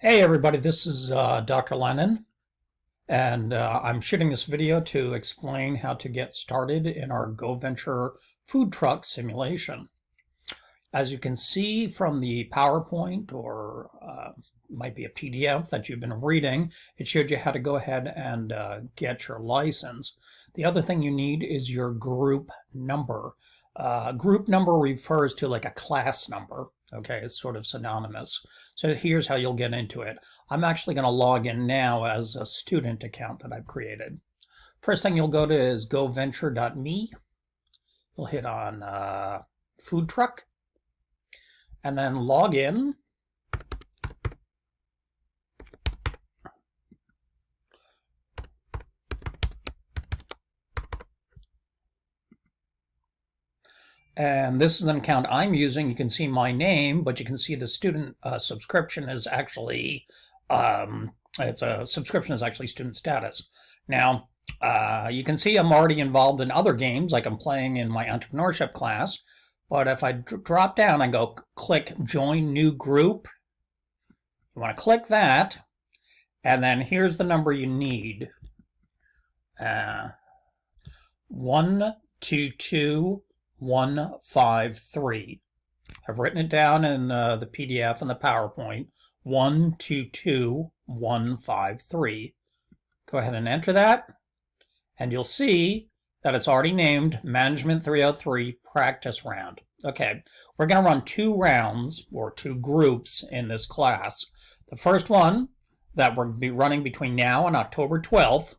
Hey everybody, this is Dr. Lennon, and I'm shooting this video to explain how to get started in our GoVenture food truck simulation. As you can see from the PowerPoint, or might be a PDF that you've been reading, it showed you how to go ahead and get your license. The other thing you need is your group number. Group number refers to like a class number. Okay, it's sort of synonymous. So here's how you'll get into it. I'm actually going to log in now as a student account that I've created. First thing you'll go to is goventure.me. You'll hit on food truck and then log in. And this is an account I'm using. You can see my name, but you can see the student subscription is actually, subscription is actually student status. Now, you can see I'm already involved in other games, like I'm playing in my entrepreneurship class. But if I drop down and go click join new group, you want to click that. And then here's the number you need. 122153. I've written it down in the PDF and the PowerPoint. 122153. Go ahead and enter that, and you'll see that it's already named Management 303 Practice Round. Okay, we're going to run 2 rounds, or 2 groups in this class. The first one that we're going to be running between now and October 12th.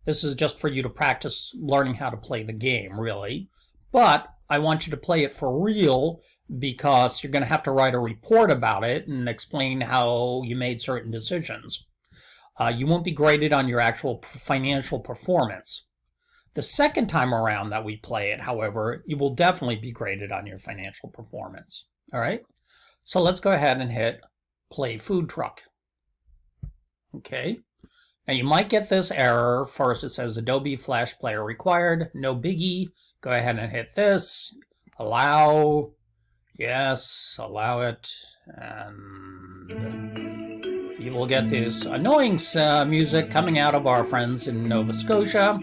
This is just for you to practice learning how to play the game, really. But I want you to play it for real, because you're going to have to write a report about it and explain how you made certain decisions. You won't be graded on your actual financial performance. The second time around that we play it, however, you will definitely be graded on your financial performance. All right? So let's go ahead and hit play food truck. Okay. Now you might get this error. First it says Adobe Flash Player required. No biggie. Go ahead and hit this. Allow. Yes, allow it. And you will get this annoying music coming out of our friends in Nova Scotia.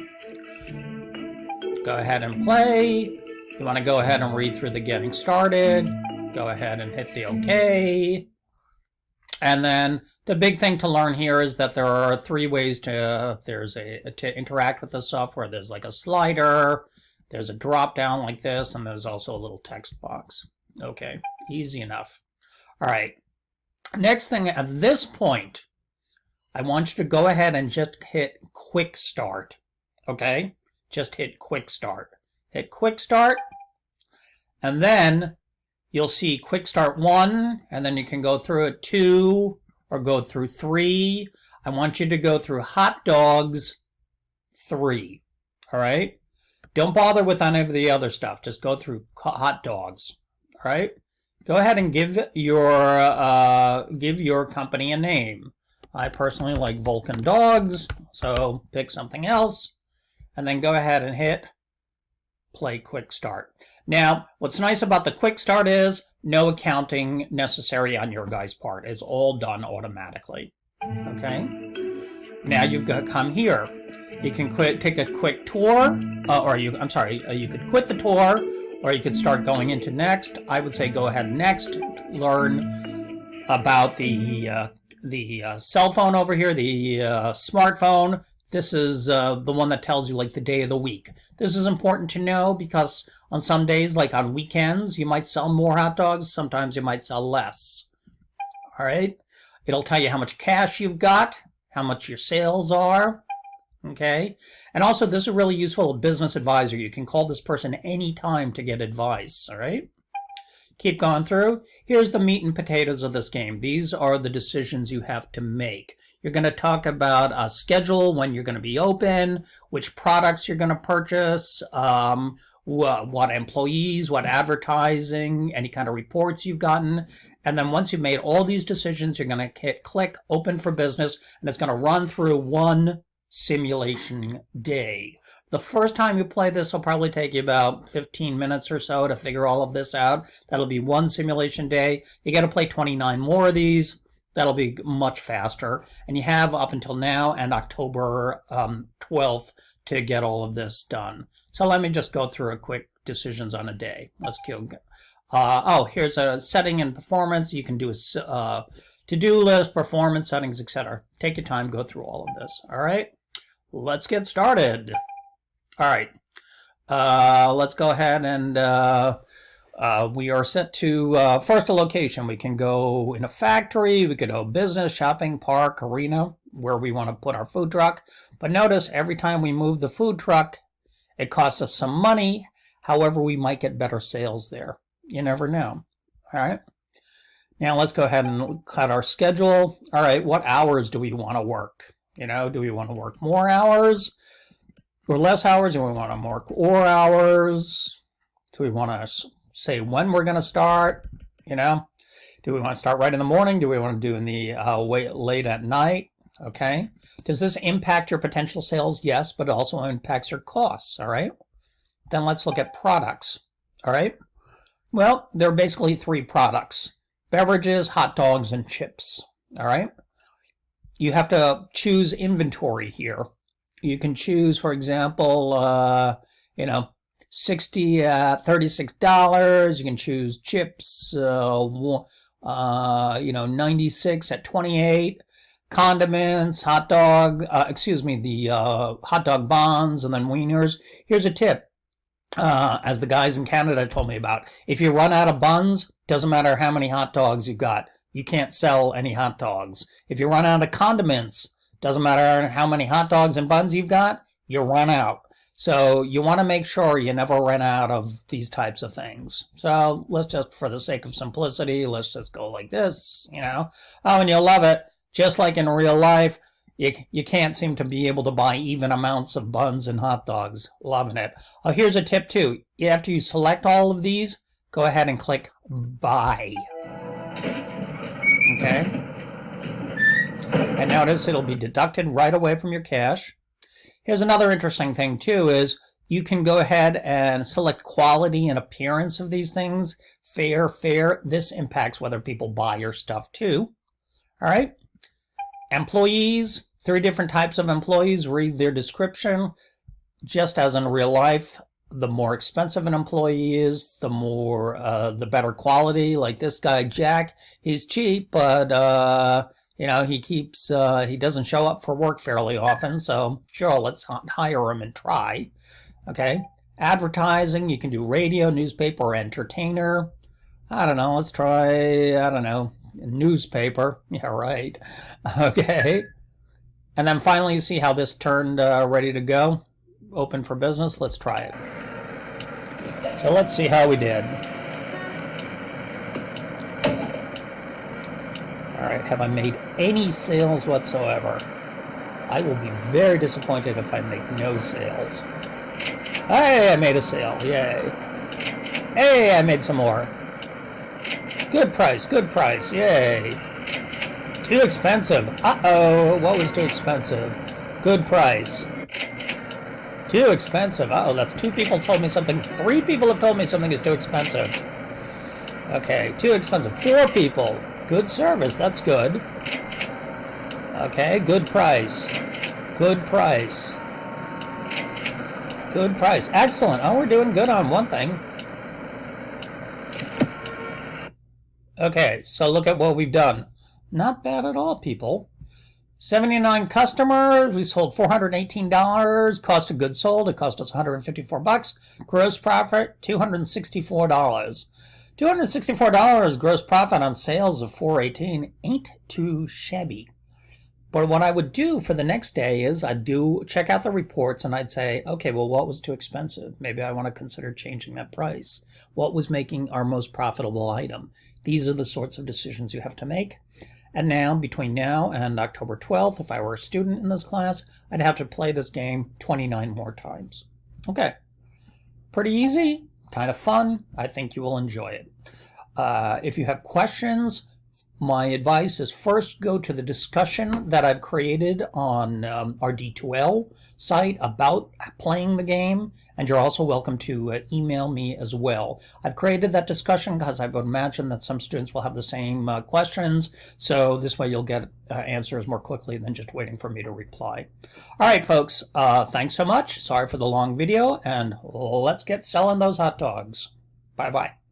Go ahead and play. You want to go ahead and read through the getting started. Go ahead and hit the OK. And then the big thing to learn here is that there are 3 ways to interact with the software. There's like a slider, there's a drop down like this, and there's also a little text box. Okay, easy enough. All right, next thing at this point, I want you to go ahead and just hit quick start. Okay, just hit quick start. Hit quick start, and then you'll see quick start 1, and then you can go through it 2 or go through 3. I want you to go through hot dogs 3. All right? Don't bother with any of the other stuff. Just go through hot dogs. All right? Go ahead and give your company a name. I personally like Vulcan Dogs, so pick something else, and then go ahead and hit play quick start. Now, what's nice about the quick start is no accounting necessary on your guys' part. It's all done automatically. Okay? Now you've got to come here. You can take a quick tour, you could quit the tour, or you could start going into next. I would say go ahead next. Learn about the cell phone over here, the smartphone. This is the one that tells you like the day of the week. This is important to know because on some days, like on weekends, you might sell more hot dogs. Sometimes you might sell less. All right. It'll tell you how much cash you've got, how much your sales are. Okay. And also this is really useful, a business advisor. You can call this person anytime to get advice. All right. Keep going through. Here's the meat and potatoes of this game. These are the decisions you have to make. You're going to talk about a schedule, when you're going to be open, which products you're going to purchase, what employees, what advertising, any kind of reports you've gotten. And then once you've made all these decisions, you're going to hit click open for business, and it's going to run through 1 simulation day. The first time you play this will probably take you about 15 minutes or so to figure all of this out. That'll be 1 simulation day. You got to play 29 more of these. That'll be much faster. And you have up until now and October 12th to get all of this done. So let me just go through a quick decisions on a day. Let's go. Here's a setting and performance. You can do a to-do list, performance settings, etc. Take your time, go through all of this. All right, let's get started. All right, let's go ahead and we are set to first a location. We can go in a factory, we could go business, shopping, park, arena, where we want to put our food truck. But notice every time we move the food truck, it costs us some money. However, we might get better sales there. You never know. All right. Now let's go ahead and cut our schedule. All right, what hours do we want to work? You know, do we want to work more hours or less hours? Do we want to work more hours? Do we want to say when we're going to start? You know, do we want to start right in the morning? Do we want to do in the late at night? Okay. Does this impact your potential sales? Yes, but it also impacts your costs. All right. Then let's look at products. All right. Well, there are basically three products: beverages, hot dogs, and chips. All right. You have to choose inventory here. You can choose, for example, $60 at $36. You can choose chips, 96 at 28. Condiments, the hot dog buns, and then wieners. Here's a tip. As the guys in Canada told me about, if you run out of buns, doesn't matter how many hot dogs you've got, you can't sell any hot dogs. If you run out of condiments, doesn't matter how many hot dogs and buns you've got, you run out. So you want to make sure you never run out of these types of things. So let's just, for the sake of simplicity, let's just go like this, you know. Oh, and you'll love it. Just like in real life, you can't seem to be able to buy even amounts of buns and hot dogs. Loving it. Oh, here's a tip too. After you select all of these, go ahead and click Buy. Okay. And notice it'll be deducted right away from your cash. Here's another interesting thing too is you can go ahead and select quality and appearance of these things. Fair. This impacts whether people buy your stuff too. All right. Employees, 3 different types of employees. Read their description. Just as in real life, the more expensive an employee is, the more, the better quality. Like this guy, Jack, he's cheap, but, he doesn't show up for work fairly often. So sure, let's hire him and try. Okay. Advertising, you can do radio, newspaper, or entertainer. I don't know, let's try, newspaper. Yeah, right. Okay. And then finally, you see how this turned ready to go? Open for business. Let's try it. So let's see how we did. All right. Have I made any sales whatsoever? I will be very disappointed if I make no sales. Hey, I made a sale. Yay. Hey, I made some more. Good price, yay. Too expensive. Uh-oh, what was too expensive? Good price. Too expensive. Uh-oh, that's 2 people told me something. 3 people have told me something is too expensive. Okay, too expensive. 4 people. Good service, that's good. Okay, good price. Good price. Excellent. Oh, we're doing good on one thing. Okay, so look at what we've done. Not bad at all, people. 79 customers. We sold $418. Cost of goods sold, it cost us $154. Gross profit, $264. $264 gross profit on sales of $418 ain't too shabby. But what I would do for the next day is I'd check out the reports and I'd say, okay, well, what was too expensive? Maybe I want to consider changing that price. What was making our most profitable item? These are the sorts of decisions you have to make. And now, between now and October 12th, if I were a student in this class, I'd have to play this game 29 more times. Okay. Pretty easy, kind of fun. I think you will enjoy it. If you have questions, my advice is first go to the discussion that I've created on our D2L site about playing the game, and you're also welcome to email me as well. I've created that discussion because I would imagine that some students will have the same questions, so this way you'll get answers more quickly than just waiting for me to reply. All right, folks, thanks so much. Sorry for the long video, and let's get selling those hot dogs. Bye-bye.